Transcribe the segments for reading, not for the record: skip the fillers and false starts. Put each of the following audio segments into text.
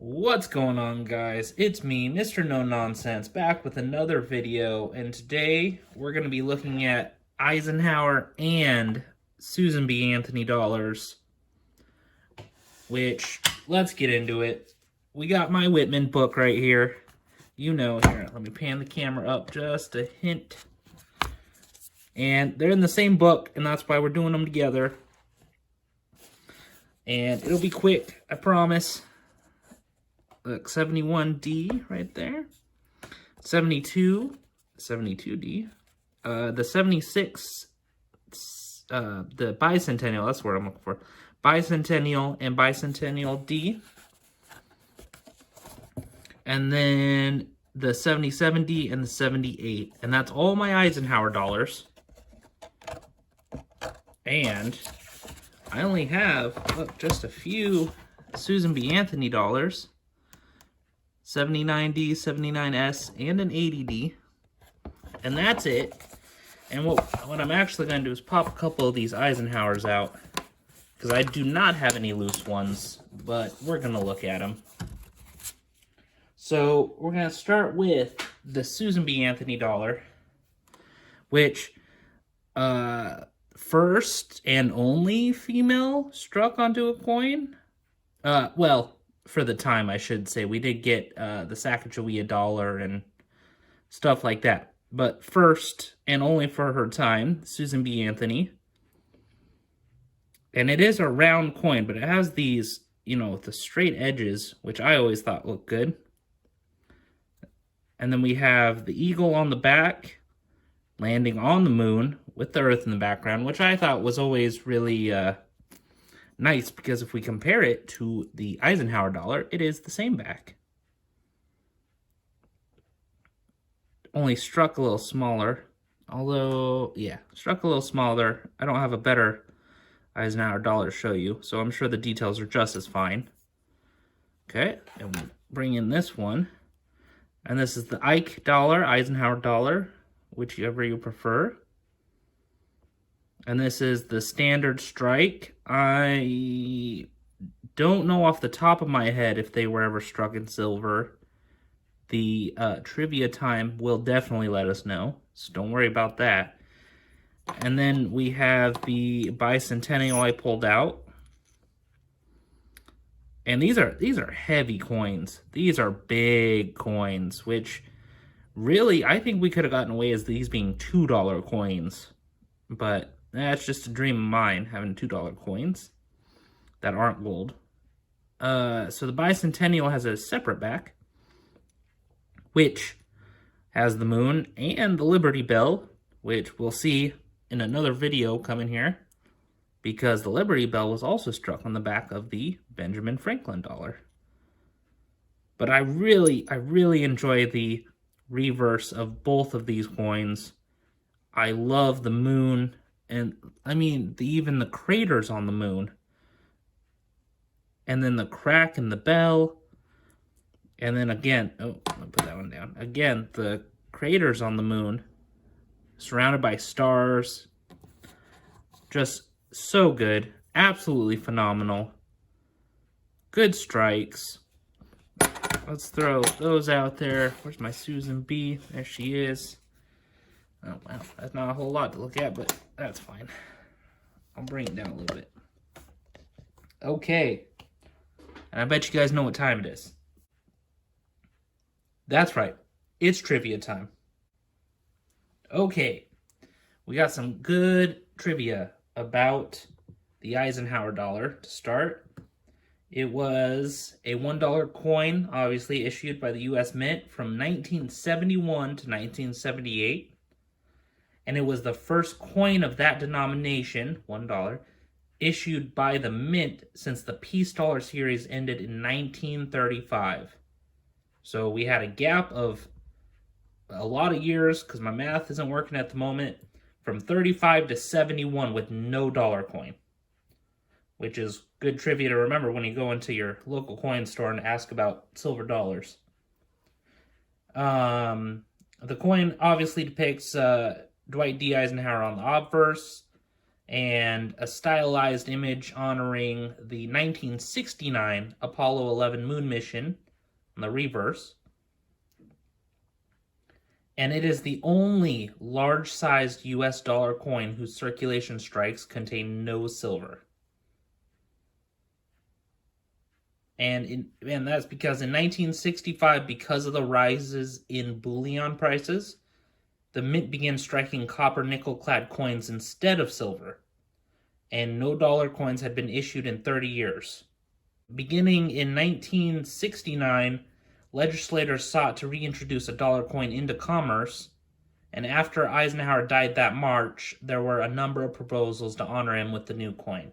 What's going on, guys? It's me, Mr. No Nonsense, back with another video, and today we're going to be looking at Eisenhower and Susan B. Anthony dollars, which, let's get into it. We got my Whitman book right here. You know, here, let me pan the camera up just a hint. And they're in the same book, and that's why we're doing them together. And it'll be quick, I promise. Look, 71D right there. 72D. The 76, the bicentennial, that's what I'm looking for. Bicentennial and bicentennial D. And then the 77D and the 78. And that's all my Eisenhower dollars. And I only have, look, just a few Susan B. Anthony dollars. 79D, 79S, and an 80D. And that's it. And what I'm actually going to do is pop a couple of these Eisenhowers out. Because I do not have any loose ones, but we're going to look at them. So we're going to start with the Susan B. Anthony dollar. Which, first and only female struck onto a coin. Well, for the time, I should say. We did get the Sacagawea dollar and stuff like that. But first, and only for her time, Susan B. Anthony. And it is a round coin, but it has these, you know, the straight edges, which I always thought looked good. And then we have the eagle on the back, landing on the moon, with the earth in the background, which I thought was always really nice, because if we compare it to the Eisenhower dollar, it is the same back. Only struck a little smaller. Although, yeah, struck a little smaller. I don't have a better Eisenhower dollar to show you, so I'm sure the details are just as fine. Okay, and we'll bring in this one. And this is the Ike dollar, Eisenhower dollar, whichever you prefer. And this is the standard strike. I don't know off the top of my head if they were ever struck in silver. The trivia time will definitely let us know, so don't worry about that. And then we have the bicentennial I pulled out. And these are heavy coins. These are big coins, which really I think we could have gotten away as these being $2 coins. But that's just a dream of mine, having $2 coins that aren't gold. So the bicentennial has a separate back, which has the moon and the Liberty Bell, which we'll see in another video coming here, because the Liberty Bell was also struck on the back of the Benjamin Franklin dollar. But I really enjoy the reverse of both of these coins. I love the moon. And, I mean, even the craters on the moon. And then the crack in the bell. And then again, oh, I'll put that one down. Again, the craters on the moon. Surrounded by stars. Just so good. Absolutely phenomenal. Good strikes. Let's throw those out there. Where's my Susan B? There she is. Oh, wow, that's not a whole lot to look at, but that's fine. I'll bring it down a little bit. Okay. And I bet you guys know what time it is. That's right. It's trivia time. Okay. We got some good trivia about the Eisenhower dollar to start. It was a $1 coin, obviously issued by the U.S. Mint from 1971 to 1978. And it was the first coin of that denomination, $1, issued by the Mint since the Peace Dollar series ended in 1935. So we had a gap of a lot of years, because my math isn't working at the moment, from 35 to 71 with no dollar coin. Which is good trivia to remember when you go into your local coin store and ask about silver dollars. The coin obviously depicts Dwight D. Eisenhower on the obverse, and a stylized image honoring the 1969 Apollo 11 moon mission on the reverse. And it is the only large-sized US dollar coin whose circulation strikes contain no silver. And that's because in 1965, because of the rises in bullion prices, the mint began striking copper nickel-clad coins instead of silver, and no dollar coins had been issued in 30 years. Beginning in 1969, legislators sought to reintroduce a dollar coin into commerce, and after Eisenhower died that March, there were a number of proposals to honor him with the new coin.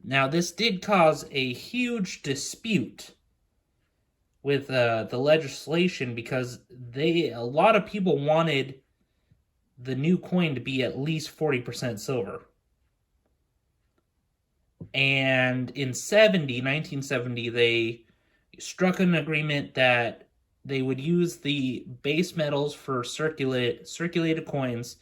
Now, this did cause a huge dispute with the legislation because a lot of people wanted the new coin to be at least 40% silver. And in 1970, they struck an agreement that they would use the base metals for circulated coins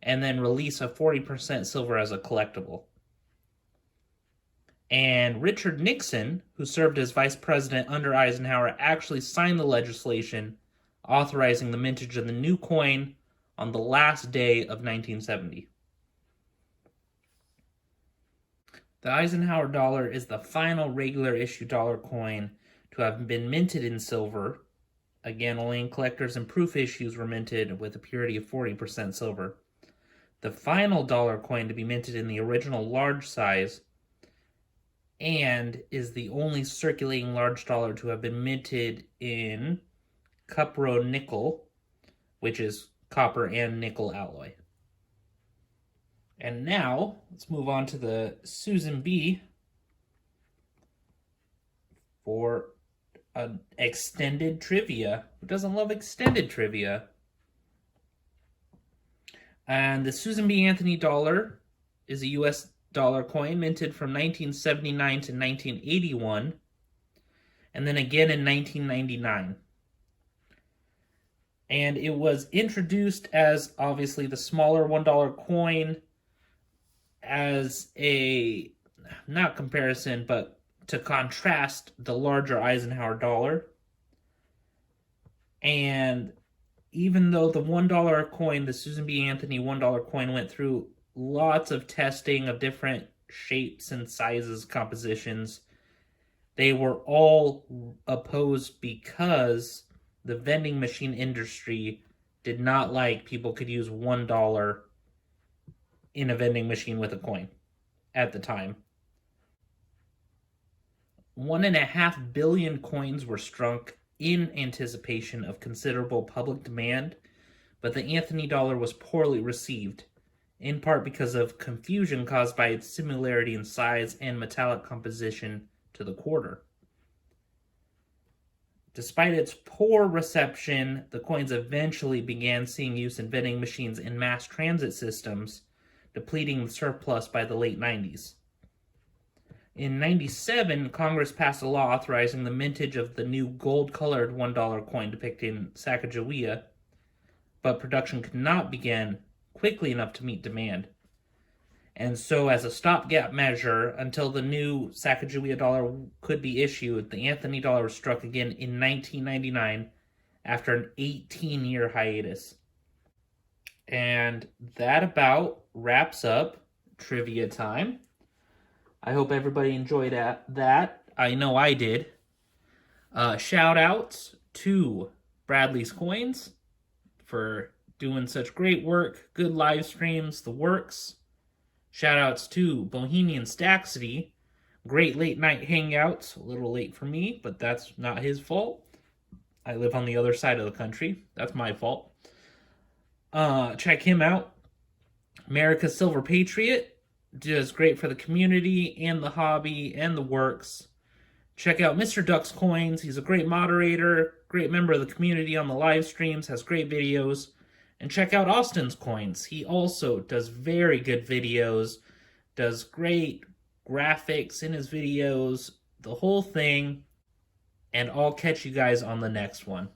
and then release a 40% silver as a collectible. And Richard Nixon, who served as vice president under Eisenhower, actually signed the legislation authorizing the mintage of the new coin on the last day of 1970. The Eisenhower dollar is the final regular issue dollar coin to have been minted in silver. Again, only in collectors and proof issues were minted with a purity of 40% silver. The final dollar coin to be minted in the original large size, and is the only circulating large dollar to have been minted in cupro nickel, which is copper and nickel alloy. And now, let's move on to the Susan B for an extended trivia. Who doesn't love extended trivia? And the Susan B. Anthony dollar is a U.S. dollar coin minted from 1979 to 1981, and then again in 1999. And it was introduced as, obviously, the smaller $1 coin as a, not comparison, but to contrast the larger Eisenhower dollar. And even though the $1 coin, the Susan B. Anthony $1 coin, went through lots of testing of different shapes and sizes, compositions, they were all opposed because the vending machine industry did not like people could use $1 in a vending machine with a coin at the time. 1.5 billion coins were struck in anticipation of considerable public demand, but the Anthony dollar was poorly received, in part because of confusion caused by its similarity in size and metallic composition to the quarter. Despite its poor reception, the coins eventually began seeing use in vending machines and mass transit systems, depleting the surplus by the late 90s. In 97, Congress passed a law authorizing the mintage of the new gold-colored $1 coin depicting Sacagawea, but production could not begin quickly enough to meet demand. And so, as a stopgap measure, until the new Sacagawea dollar could be issued, the Anthony dollar was struck again in 1999 after an 18-year hiatus. And that about wraps up trivia time. I hope everybody enjoyed that. I know I did. Shout outs to Bradley's Coins for doing such great work, good live streams, the works. Shout outs to Bohemian Stacksody, great late night hangouts. A little late for me, but that's not his fault. I live on the other side of the country. That's my fault. Check him out. Merica Silver Patriot does great for the community and the hobby and the works. Check out Mr. Duck's Coins. He's a great moderator, great member of the community on the live streams, has great videos. And check out Austin's Coins. He also does very good videos, does great graphics in his videos, the whole thing. And I'll catch you guys on the next one.